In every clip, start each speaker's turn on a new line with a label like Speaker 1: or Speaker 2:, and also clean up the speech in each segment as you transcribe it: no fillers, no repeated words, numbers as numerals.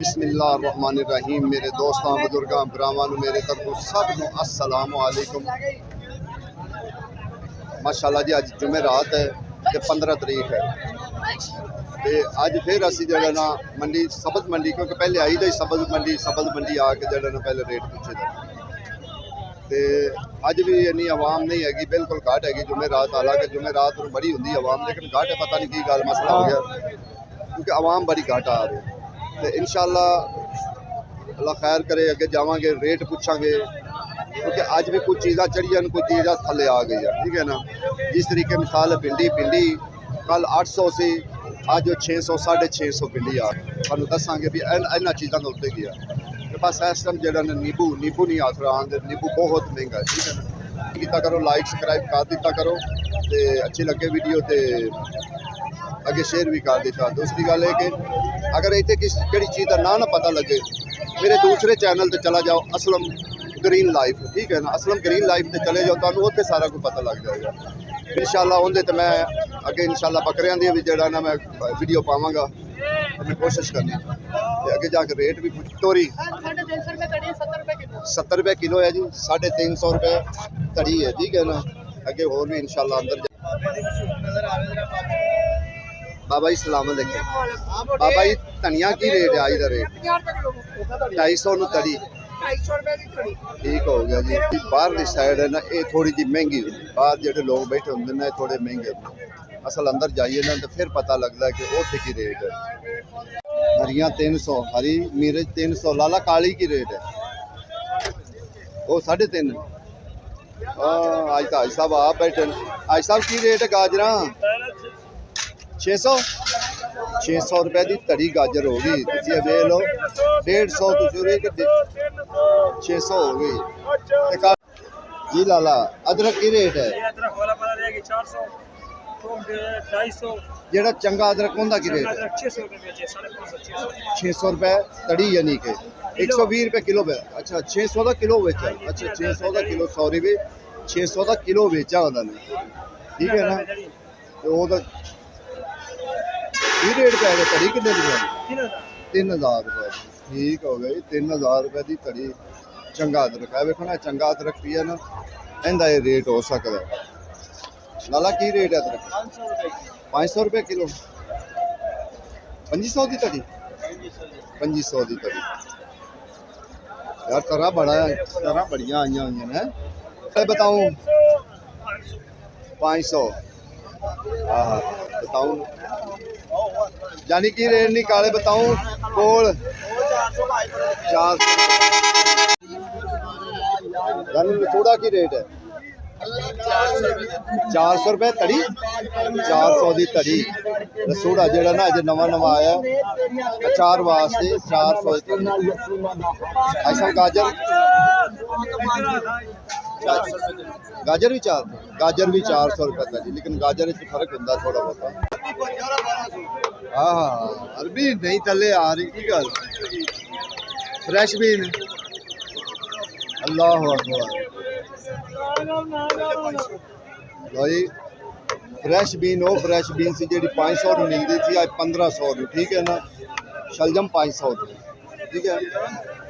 Speaker 1: बिस्मिल्लाहिर्रहमानिर्रहीम। मेरे दोस्तों बुजुर्गों भरावां मेरे तरफों सब नूं अस्सलाम वालेकुम। माशाअल्लाह जी अज जुमेरात है ते 15 तरीक है ते अज फिर असी जड़ा ना मंडी सबज मंडी क्योंकि पहले आई दी सबज मंडी आके जड़ा ना पहले रेट पूछे दा ते अज भी इन्नी आवाम नहीं हैगी, बिल्कुल घट हैगी जुमेरात। हालांकि जुमेरात नूं बड़ी हुंदी आवाम, लेकिन घट है, पता नहीं की गल मसला हो गया क्योंकि आवाम बड़ी घट आ रही। तो इंशाअल्लाह अल्लाह खैर करे, अगे जावांगे रेट पूछांगे क्योंकि अज भी कुछ चीज़ा चढ़िया कुछ चीज़ा थले आ गई है, ठीक है ना। जिस तरीके मिसाल भिंडी कल 800 से अज 600 650 भिंडी आ सूँ दसांगे भी इन्होंने चीज़ों के उत्ते गया। तो बस इस टाइम जो नींबू नहीं आखर आते, नींबू बहुत महंगा है, ठीक है ना। किया करो लाइक सबसक्राइब कर दिता करो तो अच्छी लगे वीडियो तो अगे शेयर भी कर दिता। दूसरी गल है कि अगर इतने किसी चीज़ का ना पता लगे मेरे दूसरे चैनल पर चला जाओ, असलम ग्रीन लाइफ, ठीक है ना। असलम ग्रीन लाइफ पे चले जाओ, तो उत्थे सारा कुछ पता लग जाएगा इंशाअल्लाह। उनके तो मैं अगे इंशाअल्लाह बकरियां दी भी जड़ा ना मैं वीडियो पावांगा, तो मैं कोशिश करनी अगे जाके रेट भी तोरी 70 रुपये किलो है जी, 350 रुपये तड़ी है, ठीक है ना। अगे होर भी इंशाअल्लाह अंदर बाबा जी सलामत देखे। बाबा जी धनिया की रेट है आज का रेट 250 नु तड़ी, ठीक हो गया जी। बाहरली साइड है ना ये थोड़ी जी महंगी होती, बाहर जो लोग बैठे होंगे ना थोड़े महंगे होंगे। असल अंदर जाइए ना तो फिर पता लगता है कि उत्थे की रेट है। हरियाँ 300, हरी मिर्च 300, लाला काली की रेट है वो 350। आज तो हाजी साहब आप बैठे। हाजी साहब की रेट है गाजर 600 रुपए की तड़ी गाजर होगी, तुम वे लो 150 तो शुरू 600 हो गई जी। लाला अदरक की रेट है जेड़ा चंगा अदरक होंदा की रेट है 600 रुपए तड़ी, यानी कि 120 रुपए किलो पे। अच्छा 600 का किलो बेचा, अच्छा 600 का किलो, सॉरी भी 600 का किलो बेचा उन्होंने, ठीक है ना। तो वो की रेट पे है तड़ी कितने रुपए? 3000 रुपए, ठीक हो गई। 3000 रुपए की तड़ी चंगा अदरक है। देखो ना चंगा अदरक भी है ना, इनका ये रेट हो सकता है। लाला की रेट है अदरक? 500 रुपए किलो, 2500 की तड़ी, 2500 की तड़ी यार। तरह बढ़िया आई हुई हैं। बताऊँ 500, हाँ बताऊँ यानी कि रेट नहीं काले बताऊँ कोल 400। यानी लसूड़ा की रेट है 400 रुपए तड़ी, 400 की तड़ी लसूड़ा जोड़ा ना अजय नवा आया अचार वास्ते 400। ऐसा गाजर भी 400 रुपए तड़ी, लेकिन गाजर फर्क होता थोड़ा बहुत। हाँ हाँ अरबी नहीं थले आ रही की गल। फ्रैश बीन अल्लाह अकबर भाई, फ्रैश बीन हो, फ्रैश बीन सी जी 500 मिलती थी आज 1500 रू, ठीक है ना। शलजम 500 रू, ठीक है।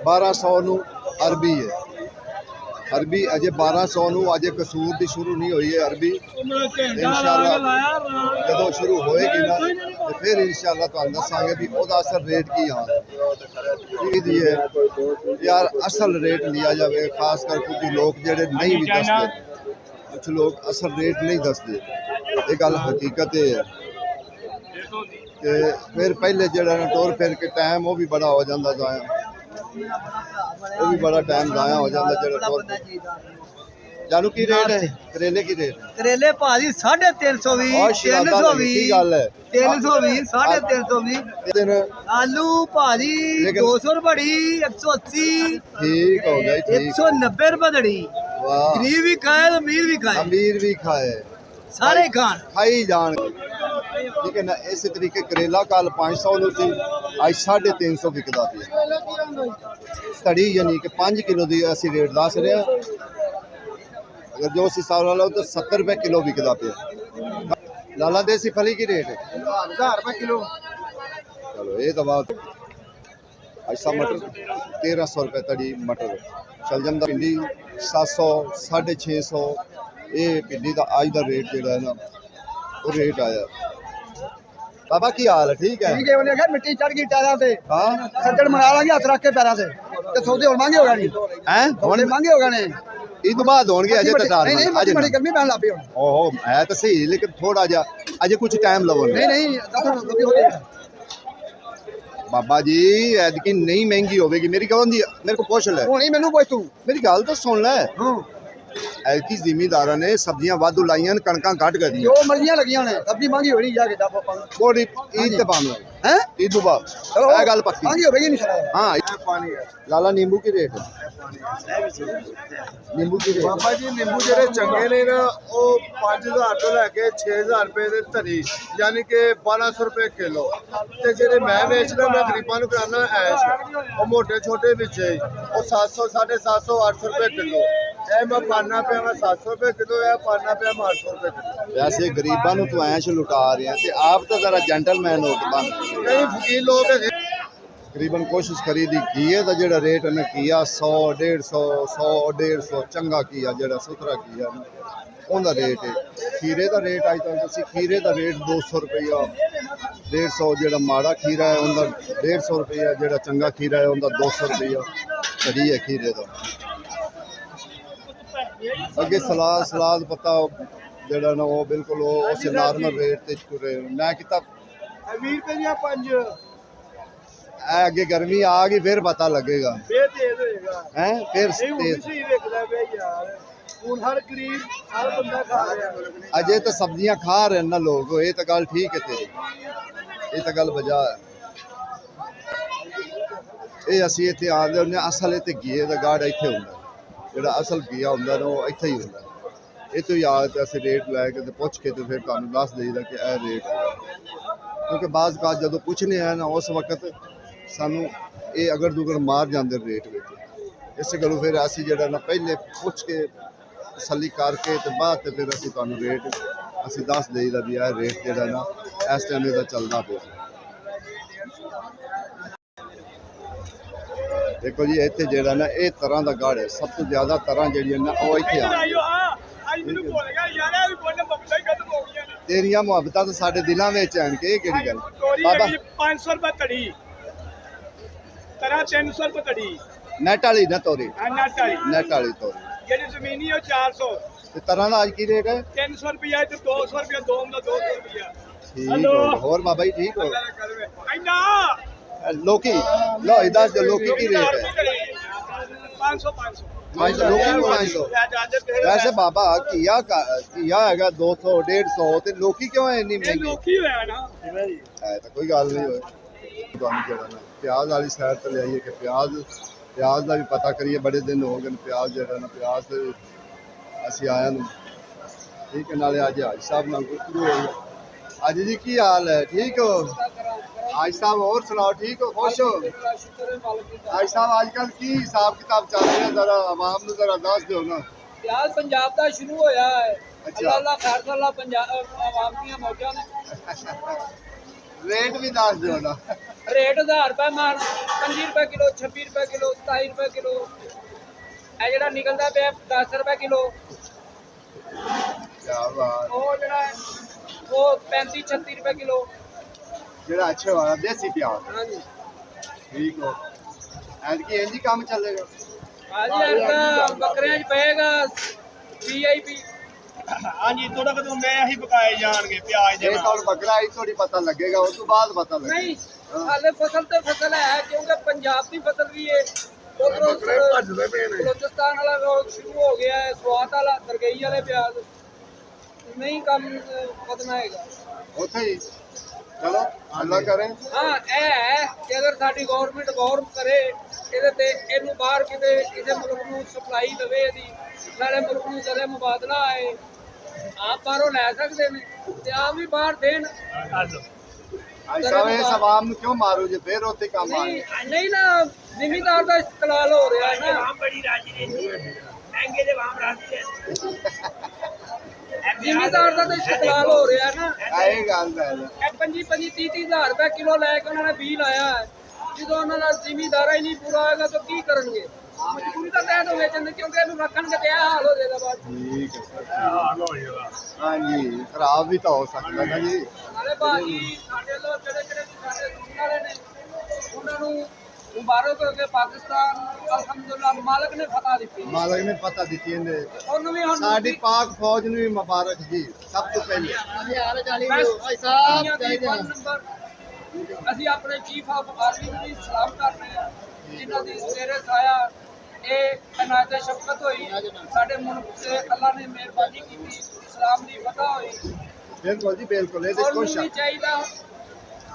Speaker 1: 1200 नु अरबी है, अरबी अजे 1200 नु अजे कसूर की शुरू नहीं हुई है अरबी। इंशाअल्लाह जो शुरू होएगी ना तो फिर इंशाअल्लाह तुहानू दसांगे भी ओदा असल रेट की है यार। असल रेट लिया जाए, खास कर कुछ लोग जेडे नहीं भी दसते, कुछ लोग असल रेट नहीं दसते। ये गल हकीकत है कि फिर पहले जरा टोर फिर के टाइम वो भी बड़ा हो जाता जाया, वो भी बड़ा टाइम जाया हो जाता जरा टोर। जानू की रेट है करेले की रेट?
Speaker 2: करेले भाजी 350 भी, 300 भी, 320, 350। आलू भाजी 200 रुपए, 180,
Speaker 1: ठीक हो गया,
Speaker 2: 190 रुपए दड़ी। गरीब भी खाए अमीर भी खाए, सारे खाई जान, ठीक है ना। इस तरीके करेला कल 500 नु सी आज 350 बिकदा पिया तड़ी, यानी कि 5 किलो की असी रेट दस रहे हैं। अगर जो हिसाब ला लो तो 70 रुपए किलो बिकदा पे। लाला देसी फली की रेट है 1000 रुपए किलो। चलो ये तो बात
Speaker 1: ऐसा मटर 1300 रुपये तड़ी मटर चल जाता। भिंडी 700 650 ये भिंडी का अज का रेट जो है ना वो रेट आया। बाबा की हाल है? ठीक है।
Speaker 2: मिट्टी चढ़ गई टायरां ते
Speaker 1: हाँ
Speaker 2: सज्जड़ मना लांगे हथ रख के पैरां ते ते सौदे हुण महंगे हो गए ने
Speaker 1: हैं
Speaker 2: थोड़े महंगे हो गए ने
Speaker 1: ईद तो बाद होंगे अजय तो टार
Speaker 2: नहीं
Speaker 1: अजय
Speaker 2: बड़ी गर्मी पैन लग पई हुण
Speaker 1: ओहो है तो सही लेकिन थोड़ा जा अजय कुछ टाइम लगो
Speaker 2: नहीं दस रुपये हो गए
Speaker 1: बाबा जी ऐदकी नहीं महंगी होगी मेरी कहन दी मेरे को पूछ ले
Speaker 2: हुण ही मैनू पुछ तू
Speaker 1: मेरी गल तो सुन ले ऐदकी जिमीदारा ने सब्जियां वाधू लाइयां कणकां घट गई
Speaker 2: जो मर्जियां लगियां ने सब्जी महंगी होनी जाके दा पापा
Speaker 1: थोड़ी ईद ते पाम
Speaker 2: हैं
Speaker 1: ईद तो बाद
Speaker 2: चलो
Speaker 1: ये गल पक्की
Speaker 2: महंगी हो गई नहीं सर
Speaker 1: हां
Speaker 2: पानी है
Speaker 1: लाला नींबू की रेट नींबू की रेट
Speaker 3: ਬਾਬਾ ਜੀ ਨਿੰਬੂ ਜਿਹੜੇ ਚੰਗੇ ਨੇ ਨਾ ਉਹ 5000 ਤੋਂ ਲੈ ਕੇ 6000 ਰੁਪਏ ਦੇ ਧਰੀ ਯਾਨੀ ਕਿ 1200 ਰੁਪਏ ਕਿਲੋ ਤੇ ਜਿਹੜੇ ਮੈਂ ਵੇਚਦਾ ਮੈਂ ਗਰੀਬਾਂ ਨੂੰ ਕਰਾਉਣਾ ਐਸ਼ ਉਹ ਮੋਟੇ ਛੋਟੇ ਵਿੱਚ ਹੀ ਉਹ 700 750 800 ਰੁਪਏ ਕਿਲੋ ਇਹ ਮੈਂ ਪਾਣਾ ਪਿਆ ਮੈਂ 700 ਰੁਪਏ ਕਿਲੋ ਇਹ ਪਾਣਾ ਪਿਆ ਮੈਂ 800 ਰੁਪਏ ਕਿਲੋ
Speaker 1: वैसे गरीबां ਨੂੰ ਤੂੰ ਐਸ਼ ਲੁਟਾ ਰਿਹਾ ਤੇ ਆਪ ਤਾਂ ਜ਼ਰਾ ਜੈਂਟਲਮੈਨ ਹੋ ਕੇ ਬਣ
Speaker 3: ਕਈ ਫਕੀਰ ਲੋਕ ਹੈਗੇ
Speaker 1: तकरीबन कोशिश करी दी घीए का जो रेट है घीया 100 150 चंगा घीया जो सुथरा घीया उनका रेट है। खीरे का रेट अज तक खीरे का रेट 200 रुपया 150 जो माड़ा खीरा है उनका 150 रुपया जो चंगा खीरा है उनका 200 रुपया घड़ी है खीरे का। अगे सलाद पता जोड़ा ना वो बिल्कुल उस नॉर्मल रेट से तुरे मैं किता
Speaker 3: 20 ਰੁਪਏ ਦੀਆਂ 5
Speaker 1: अगे गर्मी आ गई फिर पता लगेगा
Speaker 3: ਫੇਰ ਤੇਜ਼ ਹੋਏਗਾ
Speaker 1: हैं फिर
Speaker 3: ਨਹੀਂ ਹੁਣ
Speaker 1: तेज
Speaker 3: ਸਹੀ ਵੇਖਦਾ ਪਿਆ ਯਾਰ ਹੁਣ ਹਰ ਗਰੀਬ ਹਰ ਬੰਦਾ ਖਾ ਰਿਹਾ
Speaker 1: अजय तो सब्जियां खा रहे हैं ना लोग ये तो गल ठीक है तेरी ये तो गल बजा है ये असी इतने आते होंगे असल इतने घीए का गाढ़ इतने होंगे जो असल घीया होंगे ना वो इतने ही होंगे ये तो याद अस रेट लैके तो पुछ के तो फिर तुम दस देगा कि यह रेट है क्योंकि बाज़ का जो पूछने हैं ना उस वक्त सानू ये अगर दुगर मार जाते रेट में इस गलों फिर असी जो ना पहले पुछ के तसली करके तो बाद फिर असी तुहानू रेट असी दस देईदा भी यह रेट जो ना इस टाइम का चलता पे। देखो जी इतने जो ना ये तरह का गढ़ है सब तो ज़्यादा तरह जी ना वो इतने आ तेरिया मुहब्बतां तो साडे दिलों में हैं कि केड़ी गल बाबा
Speaker 3: 500 रुपए तड़ी तरह 300 रुपए तड़ी
Speaker 1: नेट वाली ना तोरी
Speaker 3: नट वाली
Speaker 1: नेट वाली तोरी
Speaker 3: ਜਿਹੜੀ ਜ਼ਮੀਨੀ ਉਹ 400
Speaker 1: ते तरह का अज की रेट है
Speaker 3: 300 रुपया ਤੇ 200 रुपया ਦੋ ਦਾ 200 रुपया
Speaker 1: ठीक हो और बाबा जी ठीक हो
Speaker 3: ਇੰਨਾ
Speaker 1: लोकी लो दस जो लोकी की रेट है
Speaker 3: 500
Speaker 1: लोकी भी 500 वैसे बाबा घिया है 200 150 ते लोकी क्यों है इन्नी महंगी
Speaker 3: ਲੋਕੀ ਹੋਇਆ ਨਾ
Speaker 1: है तो कोई गल नहीं होए तुहानू जेड़ा ना प्याज वाली साइड तो ले आइए कि प्याज का भी पता करिए बड़े दिन हो गए प्याज जो ना प्याज असी आया नू ठीक है नाले अज हाजी साहब नाल गुफ्तगू होई अज जी की हाल है ठीक हो हाजी साहब और सुनाओ ठीक हो खुश हो हाजी साहब आजकल की हिसाब किताब चल रहा है जरा आवाम नू जरा दस दो ना
Speaker 4: प्याज पंजाब का शुरू होया है
Speaker 1: अच्छा।
Speaker 4: अल्लाह खैर सल्ला पंजाब आवाम दी मौजा ने
Speaker 1: रेट भी दस दो ना
Speaker 4: रेट 1000 रुपए मार 25 रुपए किलो 26 रुपए किलो 27 रुपए किलो ए जेड़ा निकलदा पे 10 रुपए किलो
Speaker 1: क्या बात
Speaker 4: वो जेड़ा वो 35 36 रुपए किलो
Speaker 1: जेड़ा अच्छा वाला देसी प्याज
Speaker 4: हां जी
Speaker 1: ठीक हो एंड की इंजी काम चलेगा
Speaker 4: आज यार बकरियां च पेगा वीआईपी
Speaker 3: ਹਾਂਜੀ ਥੋੜਾ ਕਦੋਂ ਮੈਂ ਹੀ ਪਕਾਏ ਜਾਣਗੇ ਪਿਆਜ਼
Speaker 1: ये तो बकरा ही थोड़ी पता लगेगा उस तो बाद पता लगेगा
Speaker 4: नहीं हाले फसल तो फसल है क्योंकि पंजाब की फसल भी है उधरों बलोचिस्तान वाला रोग शुरू हो गया है स्वात वाला दरगई वाले प्याज नहीं कम पतना हैगा
Speaker 1: ਉੱਥੇ ਹੀ ਚਲੋ ਅੱਲਾ ਕਰੇ
Speaker 4: हाँ ਇਹ है कि अगर साडी गवर्नमेंट गौर करे ਇਹਦੇ ਤੇ ਇਹਨੂੰ ਬਾਹਰ ਕਿਤੇ ਕਿਸੇ ਮੁਲਕ ਨੂੰ ਸਪਲਾਈ ਦੇਵੇ ਇਹਦੀ ਸਾਰੇ ਮੁਲਕ ਨੂੰ ਜ਼ਰੇ ਮੁਬਾਦਲਾ ਆਏ ਆਪ ਬਾਹਰੋਂ ਲੈ ਸਕਦੇ ਨੇ ਤੇ ਆਪ ਵੀ ਬਾਹਰ ਦੇਣ
Speaker 1: ਅੱਜ ਸਵੇ ਇਸ ਆਵਾਮ ਨੂੰ ਕਿਉਂ ਮਾਰੋ ਜੇ ਫੇਰ ਉੱਥੇ ਕੰਮ ਆ
Speaker 4: नहीं नहीं ना जिमीदार का इस्तेमाल हो रहा है ना
Speaker 3: ਬੜੀ ਰਾਜੀ ਰਹਿੰਦੀ ਮਹਿੰਗੇ ਦੇ ਵਾਮ ਰਾਜੀ ਰਹਿੰਦੀ
Speaker 4: जिमीदार का तो इस्तेमाल हो रहा है ना
Speaker 1: ਇਹ ਗੱਲ ਹੈ
Speaker 4: ਇਹ 25 30 ਹਜ਼ਾਰ ਰੁਪਏ ਕਿਲੋ ਲੈ ਕੇ ਉਹਨਾਂ ਨੇ ਬੀ ਲਾਇਆ ਹੈ ਜਦੋਂ ਉਹਨਾਂ ਦਾ ਜ਼ਿਮੀਦਾਰਾ ਹੀ ਨਹੀਂ ਪੂਰਾ ਹੋਏਗਾ ਤਾਂ ਕੀ ਕਰਨਗੇ ਮਜਬੂਰੀ ਦਾ ਤਹਿਤ ਹੋ ਵੇਚਣ ਕਿਉਂਕਿ ਇਹਨੂੰ ਰੱਖਣਗੇ ਤੇ ਇਹ ਹਾਲ ਹੋ ਜਾਏਗਾ ਬਾਅਦ
Speaker 1: ਠੀਕ ਹੈ ਸਰ ਹਾਂਜੀ ਖਰਾਬ ਵੀ ਤਾਂ ਹੋ ਸਕਦਾ ਨਾ ਜੀ
Speaker 4: ਨਾਲੇ ਭਾਜੀ ਸਾਡੇ ਲੋਕ ਜਿਹੜੇ ਸਾਡੇ ਸੁਣਨ ਵਾਲੇ ਨੇ ਉਹਨਾਂ ਨੂੰ ਮੁਬਾਰਕ ਹੋ ਕੇ ਪਾਕਿਸਤਾਨ ਅਲਹਮਦੁਲਿਲਾ ਮਾਲਕ ਨੇ ਫਤਹ ਦਿੱਤੀ
Speaker 1: ਮਾਲਕ ਨੇ ਪਤਾ ਦਿੱਤੀ ਇਹਨੇ
Speaker 4: ਉਹਨੂੰ ਵੀ ਹੁਣ
Speaker 1: ਸਾਡੀ ਪਾਕ ਫੌਜ ਨੂੰ ਵੀ ਮੁਬਾਰਕ ਜੀ ਸਭ ਤੋਂ ਪਹਿਲੇ
Speaker 4: ਅਸੀਂ ਆਪਣੇ ਚੀਫ ਆਫ ਆਰਮੀ ਨੂੰ ਵੀ ਸਲਾਮ ਕਰਦੇ ਹਾਂ ਜਿਨ੍ਹਾਂ ਦੀ ਸਵੇਰੇ ਸਾਇਆ ਇਹ ਅਨਾਇਤ ਸ਼ਫਕਤ ਹੋਈ ਸਾਡੇ ਮੁਲਕ ਤੇ ਅੱਲਾ ਨੇ ਮਿਹਰਬਾਨੀ ਕੀਤੀ ਇਸਲਾਮ ਦੀ ਫਤਹ ਹੋਈ
Speaker 1: ਬਿਲਕੁਲ ਜੀ ਬਿਲਕੁਲ ਇਹਦੇ
Speaker 4: ਉਹਨੂੰ
Speaker 1: ਕੋਈ
Speaker 4: ਵੀ
Speaker 1: ਸ਼ੱਕ
Speaker 4: ਚਾਹੀਦਾ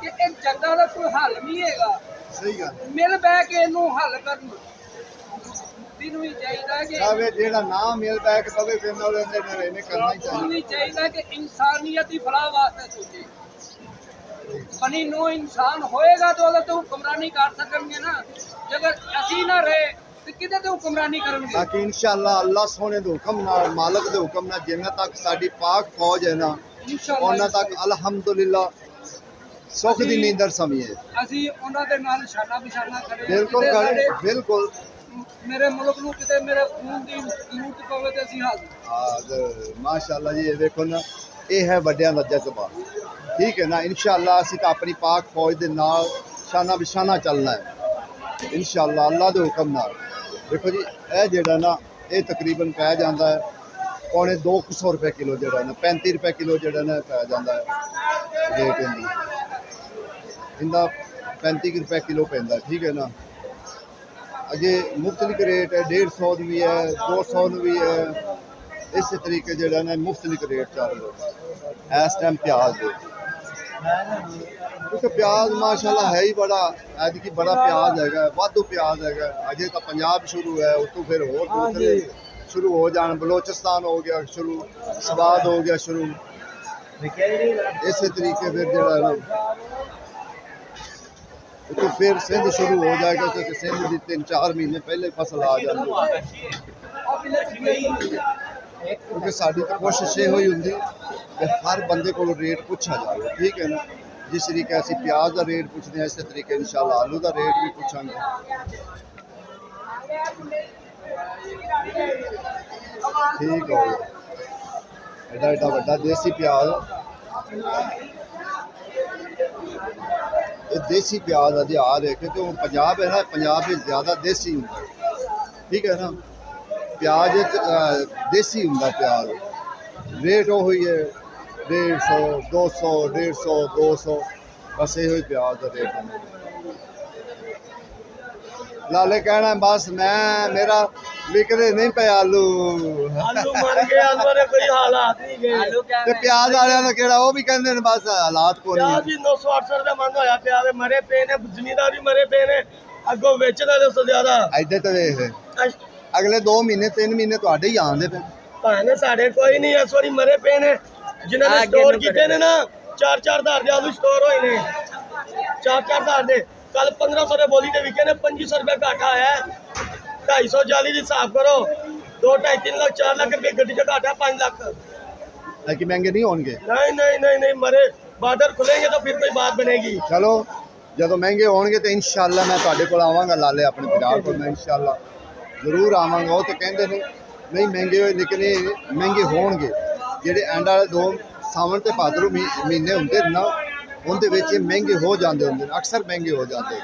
Speaker 4: ਕਿ ਇਹ ਜੰਗਾਂ ਦਾ ਕੋਈ ਹੱਲ ਨਹੀਂ ਹੈਗਾ
Speaker 1: ਸਹੀ ਗੱਲ
Speaker 4: ਮਿਲ ਬਹਿ ਕੇ ਇਹਨੂੰ ਹੱਲ ਕਰਨ ਮੁਫਤੀ ਨੂੰ ਵੀ ਚਾਹੀਦਾ ਕਿ
Speaker 1: ਆਵੇ ਜਿਹੜਾ ਨਾਮ ਮਿਲ ਬੈਕ ਪਵੇ ਫਿਰ ਨਾਲ ਇਹਨੇ ਕਰਨਾ ਹੀ
Speaker 4: ਉਹਨੂੰ
Speaker 1: ਚਾਹੀਦਾ
Speaker 4: ਵੀ ਚਾਹੀਦਾ ਕਿ ਇਨਸਾਨੀਅਤ ਦੀ ਫਲਾਹ ਵਾਸਤੇ ਸੋਚੇ ਬਣੀ ਨੂੰ ਇਨਸਾਨ ਹੋਏਗਾ ਤਾਂ ਉਹਦੇ ਤੇ ਹੁਕਮਰਾਨੀ ਕਰ ਸਕਣਗੇ ਨਾ ਜੇਕਰ ਅਸੀਂ ਨਾ ਰਹੇ ਤੇ ਕਿਹਦੇ ਤੇ ਹੁਕਮਰਾਨੀ ਕਰਨਗੇ
Speaker 1: ਬਾਕੀ ਇਨਸ਼ਾਅੱਲਾ ਅੱਲਾਹ ਸੋਹਣੇ ਦੇ ਹੁਕਮ ਨਾਲ ਮਾਲਕ ਦੇ ਹੁਕਮ ਨਾਲ ਜਿੰਨਾ ਤੱਕ ਸਾਡੀ ਪਾਕ ਫੌਜ ਹੈ ਨਾ ਉਹਨਾਂ ਤੱਕ ਅਲਹਮਦੁਲਿਲਾ ਸੁੱਖ ਦੀ ਨੀਂਦਰ ਸਮੀਏ
Speaker 4: ਅਸੀਂ ਉਹਨਾਂ ਦੇ ਨਾਲ ਨਿਸ਼ਾਨਾ ਬਿਸ਼ਾਨਾ ਕਰੇ
Speaker 1: ਬਿਲਕੁਲ
Speaker 4: ਕਿਤੇ
Speaker 1: ਕਰੇ
Speaker 4: ਸਾਡੇ
Speaker 1: ਬਿਲਕੁਲ
Speaker 4: ਮੇਰੇ ਮੁਲਕ ਨੂੰ ਕਿਤੇ ਮੇਰੇ ਖੂਨ ਦੀ ਲੂਟ ਪਵੇ ਤੇ ਅਸੀਂ ਹਾਜ਼ਰ
Speaker 1: ਮਾਸ਼ਾਅੱਲਾ ਜੀ ਇਹ ਦੇਖੋ ਨਾ ਇਹ ਹੈ ਵੱਡਿਆਂ ਦਾ ਜਜ਼ਬਾ ਠੀਕ ਹੈ ਨਾ ਇਨਸ਼ਾਅੱਲਾ ਅਸੀਂ ਤਾਂ ਆਪਣੀ ਪਾਕ ਫੌਜ ਦੇ ਨਾਲ ਸ਼ਾਨਾ ਬਿਸ਼ਾਨਾ ਚੱਲਣਾ ਹੈ ਇਨਸ਼ਾਅੱਲਾ ਅੱਲਾਹ ਦੇ ਹੁਕਮ ਨਾਲ ਦੇਖੋ ਜੀ ਇਹ ਜਿਹੜਾ ਨਾ ਇਹ ਤਕਰੀਬਨ ਪੈ ਜਾਂਦਾ ਹੈ ਪੌਣੇ 200 ਰੁਪਏ ਕਿਲੋ ਜਿਹੜਾ ਨਾ 35 ਰੁਪਏ ਕਿਲੋ ਜਿਹੜਾ ਨਾ ਪੈ ਜਾਂਦਾ ਹੈ ਰੇਟ ਇਹਦਾ 35 ਰੁਪਏ ਕਿਲੋ ਪੈਂਦਾ ਠੀਕ ਹੈ ਨਾ ਅਜੇ ਮੁਖਤਲਿਫ ਰੇਟ ਹੈ 150 ਦੀ ਵੀ ਹੈ 200 ਦੀ ਵੀ ਹੈ ਇਸੇ ਤਰੀਕੇ ਜਿਹੜਾ ਨਾ ਮੁਖਤਲਿਫ ਰੇਟ ਚੱਲ ਰਿਹਾ ਇਸ ਟਾਈਮ ਪਿਆਜ਼ ਦੇ ਕਿਉਂਕਿ ਪਿਆਜ਼ ਮਾਸ਼ਾਅੱਲਾ ਹੈ ਹੀ ਬੜਾ ਐਤਕੀ ਬੜਾ ਪਿਆਜ਼ ਹੈਗਾ ਵਾਧੂ ਪਿਆਜ਼ ਹੈਗਾ ਅਜੇ ਤਾਂ ਪੰਜਾਬ ਸ਼ੁਰੂ ਹੈ ਉਤੋਂ ਫਿਰ ਹੋਰ ਦੂਸਰੇ ਸ਼ੁਰੂ ਹੋ ਜਾਣ ਬਲੋਚਿਸਤਾਨ ਹੋ ਗਿਆ ਸ਼ੁਰੂ ਸਵਾਦ ਹੋ ਗਿਆ ਸ਼ੁਰੂ ਇਸੇ ਤਰੀਕੇ ਫਿਰ ਜਿਹੜਾ ਨਾ तो फिर सिंध शुरू हो जाएगा क्योंकि सिंध की 3-4 महीने पहले फसल आ जाती क्योंकि साड़ी तो कोशिश ये हुई होंगी कि हर बंदे को रेट पूछा जाए ठीक है ना जिस तरीके असी प्याज का रेट पूछते हैं इस तरीके इंशाल्लाह आलू का रेट भी पूछांगे ठीक हो एडा एडा बड़ा देसी प्याज ਇਹ ਦੇਸੀ ਪਿਆਜ਼ ਦਾ ਦਿਹਾਰ ਹੈ ਕਿਉਂਕਿ ਉਹ ਪੰਜਾਬ ਹੈ ਨਾ ਪੰਜਾਬ ਵਿੱਚ ਜ਼ਿਆਦਾ ਦੇਸੀ ਹੁੰਦਾ ਠੀਕ ਹੈ ਨਾ ਪਿਆਜ਼ ਦੇਸੀ ਹੁੰਦਾ ਪਿਆਜ਼ ਰੇਟ ਉਹ ਹੀ ਹੈ 150 200 150 200 ਬਸ ਇਹੋ ਹੀ ਪਿਆਜ਼ ਦਾ ਰੇਟ ਹੈ ਲਾਲੇ ਕਹਿਣਾ ਬਸ ਮੈਂ ਮੇਰਾ ਵਿਕਦੇ ਨਹੀਂ ਪਏ ਆਲੂ
Speaker 2: ਮਰ ਗਏ ਆਲੂ ਦੇ ਕੋਈ ਹਾਲਾਤ ਨਹੀਂ ਗਏ
Speaker 1: ਤੇ ਪਿਆਜ਼ ਵਾਲਿਆਂ ਦਾ ਕਿਹੜਾ ਉਹ ਵੀ ਕਹਿੰਦੇ ਨੇ ਬਸ ਹਾਲਾਤ ਕੋਈ ਨਹੀਂ
Speaker 2: ਪਿਆਜ਼ ਵੀ 900-800 ਰੁਪਏ ਮੰਗ ਹੋਇਆ ਪਿਆ ਵੇ ਮਰੇ ਪਏ ਨੇ ਜ਼ਮੀਂਦਾਰ ਵੀ ਮਰੇ ਪਏ ਨੇ ਅੱਗੋਂ ਵੇਚਣਾ ਦੇ ਤੋਂ ਜ਼ਿਆਦਾ
Speaker 1: ਐਡੇ ਤਾਂ ਵੇਖ ਅਗਲੇ 2 ਮਹੀਨੇ 3 ਮਹੀਨੇ ਤੁਹਾਡੇ ਹੀ ਆਉਂਦੇ ਪਏ
Speaker 2: ਭਾਣੇ ਸਾਡੇ ਕੋਈ ਨਹੀਂ ਇਸ ਵਾਰੀ ਮਰੇ ਪਏ ਨੇ ਜਿਨ੍ਹਾਂ ਨੇ ਸਟੋਰ ਕੀਤੇ ਨੇ ਨਾ 4-4 ਹਜ਼ਾਰ ਦੇ ਆਲੂ ਸਟੋਰ ਹੋਏ ਨੇ 4-4 ਹਜ਼ਾਰ ਦੇ ਕੱਲ 1500 ਦੇ ਬੋਲੀ ਦੇ ਵਿਕੇ ਨੇ 2500 ਰੁਪਏ ਘਾਟਾ ਆਇਆ 250 ਜਾਲੀ ਦੀ ਹਿਸਾਬ ਕਰੋ 2-2.5-3 ਲੱਖ 4 ਲੱਖ ਰੁਪਏ ਗੱਡੀ ਦਾ ਘਾਟਾ 5 ਲੱਖ
Speaker 1: है कि महंगे नहीं होंगे
Speaker 2: नहीं मरे बार्डर खुलेंगे तो फिर कोई बात बनेगी
Speaker 1: चलो ਜਦੋਂ ਮਹਿੰਗੇ ਹੋਣਗੇ ਤੇ ਇਨਸ਼ਾਅੱਲਾ ਮੈਂ ਤੁਹਾਡੇ ਕੋਲ ਆਵਾਂਗਾ ਲਾਲੇ ਆਪਣੇ ਪੰਜਾਬ ਕੋਲ ਮੈਂ ਇਨਸ਼ਾਅੱਲਾ ਜ਼ਰੂਰ ਆਵਾਂਗਾ ਉਹ ਤੇ ਕਹਿੰਦੇ ਨੇ ਨਹੀਂ ਮਹਿੰਗੇ ਹੋਏ ਲੇਕਿਨ ਇਹ ਮਹਿੰਗੇ ਹੋਣਗੇ ਜਿਹੜੇ ਐਂਡ ਵਾਲੇ 2 ਸਾਵਣ ਤੇ ਭਾਦਰੋਂ ਮਹੀਨੇ ਹੁੰਦੇ ਨਾ ਉਹਦੇ ਵਿੱਚ ਇਹ ਮਹਿੰਗੇ ਹੋ ਜਾਂਦੇ ਹੁੰਦੇ ਨੇ ਅਕਸਰ ਮਹਿੰਗੇ ਹੋ ਜਾਂਦੇ